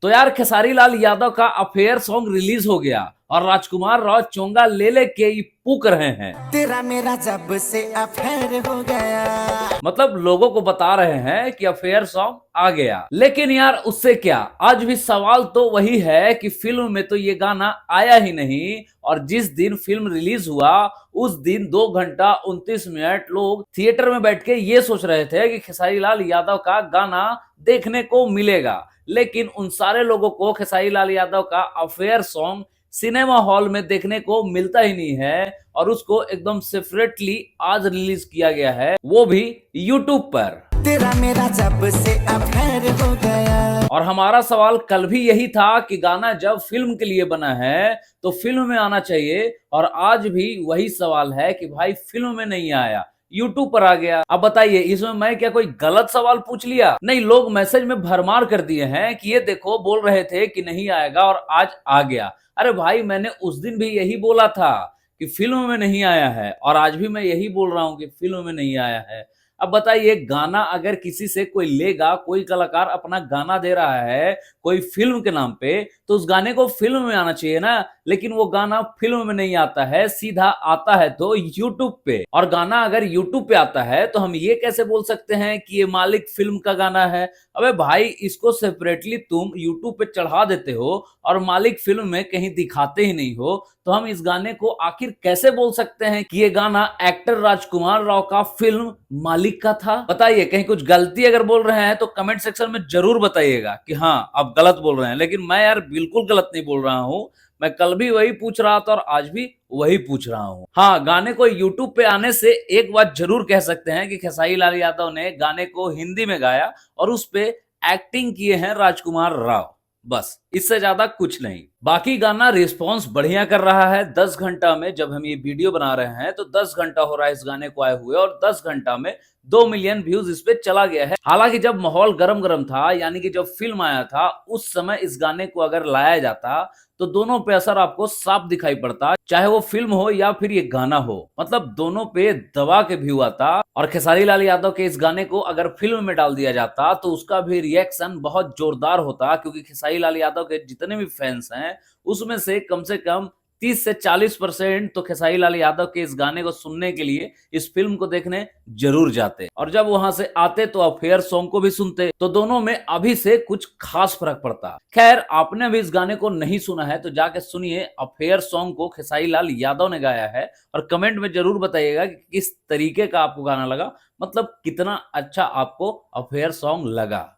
तो यार खेसारी लाल यादव का अफेयर सॉन्ग रिलीज हो गया और राजकुमार राव चोंगा ले के ही पूक रहे हैं। तेरा मेरा जब से अफेयर हो गया। मतलब लोगों को बता रहे हैं कि अफेयर सॉन्ग आ गया। लेकिन यार उससे क्या, आज भी सवाल तो वही है कि फिल्म में तो ये गाना आया ही नहीं। और जिस दिन फिल्म रिलीज हुआ उस दिन 2 घंटा 29 मिनट लोग थिएटर में बैठ के ये सोच रहे थे कि खेसारी लाल यादव का गाना देखने को मिलेगा। लेकिन उन सारे लोगों को खेसारी लाल यादव का अफेयर सॉन्ग सिनेमा हॉल में देखने को मिलता ही नहीं है। और उसको एकदम सेपरेटली आज रिलीज किया गया है, वो भी यूट्यूब पर। तेरा मेरा जब से अफेयर हो गया। और हमारा सवाल कल भी यही था कि गाना जब फिल्म के लिए बना है तो फिल्म में आना चाहिए। और आज भी वही सवाल है कि भाई फिल्म में नहीं आया, यूट्यूब पर आ गया। अब बताइए इसमें मैं क्या कोई गलत सवाल पूछ लिया? नहीं, लोग मैसेज में भरमार कर दिए हैं कि ये देखो बोल रहे थे कि नहीं आएगा और आज आ गया। अरे भाई मैंने उस दिन भी यही बोला था कि फिल्म में नहीं आया है और आज भी मैं यही बोल रहा हूं कि फिल्म में नहीं आया है। अब बताइए गाना अगर किसी से कोई लेगा, कोई कलाकार अपना गाना दे रहा है कोई फिल्म के नाम पे, तो उस गाने को फिल्म में आना चाहिए ना। लेकिन वो गाना फिल्म में नहीं आता है, सीधा आता है तो यूट्यूब पे। और गाना अगर यूट्यूब पे आता है तो हम ये कैसे बोल सकते हैं कि ये मालिक फिल्म का गाना है? अबे भाई इसको सेपरेटली तुम यूट्यूब पे चढ़ा देते हो और मालिक फिल्म में कहीं दिखाते ही नहीं हो, तो हम इस गाने को आखिर कैसे बोल सकते हैं कि ये गाना एक्टर राजकुमार राव का फिल्म मालिक का था? बताइए, कहीं कुछ गलती अगर बोल रहे हैं तो कमेंट सेक्शन में जरूर बताइएगा कि हाँ आप गलत बोल रहे हैं। लेकिन मैं यार बिल्कुल गलत नहीं बोल रहा हूं, मैं कल भी वही पूछ रहा था और आज भी वही पूछ रहा हूं। हाँ, गाने को यूट्यूब पे आने से एक बात जरूर कह सकते हैं कि खेसारी लाल यादव ने गाने को हिंदी में गाया और उस पे एक्टिंग किए हैं राजकुमार राव, बस इससे ज्यादा कुछ नहीं। बाकी गाना रिस्पांस बढ़िया कर रहा है। 10 घंटा में जब हम ये वीडियो बना रहे हैं तो 10 घंटा हो रहा है इस गाने को आए हुए और 10 घंटा में 2 मिलियन व्यूज इस पे चला गया है। हालांकि जब माहौल गरम गरम था, यानी कि जब फिल्म आया था, उस समय इस गाने को अगर लाया जाता तो दोनों पे असर आपको साफ दिखाई पड़ता, चाहे वो फिल्म हो या फिर ये गाना हो। मतलब दोनों पे दबा के व्यू आता। और खेसारी लाल यादव के इस गाने को अगर फिल्म में डाल दिया जाता तो उसका भी रिएक्शन बहुत जोरदार होता, क्योंकि खेसारी लाल यादव के जितने भी फैंस हैं उसमें से कम 30 से 40% तो खेसारी लाल यादव के इस गाने को सुनने के लिए इस फिल्म को देखने जरूर जाते। और जब वहां से आते तो अफेयर सॉन्ग को भी सुनते, तो दोनों में अभी से कुछ खास फर्क पड़ता। खैर, आपने भी इस गाने को नहीं सुना है तो जाके सुनिए। अफेयर सॉन्ग को खेसारी लाल यादव ने गाया है और कमेंट में जरूर बताइएगा कि किस तरीके का आपको गाना लगा, मतलब कितना अच्छा आपको अफेयर सॉन्ग लगा।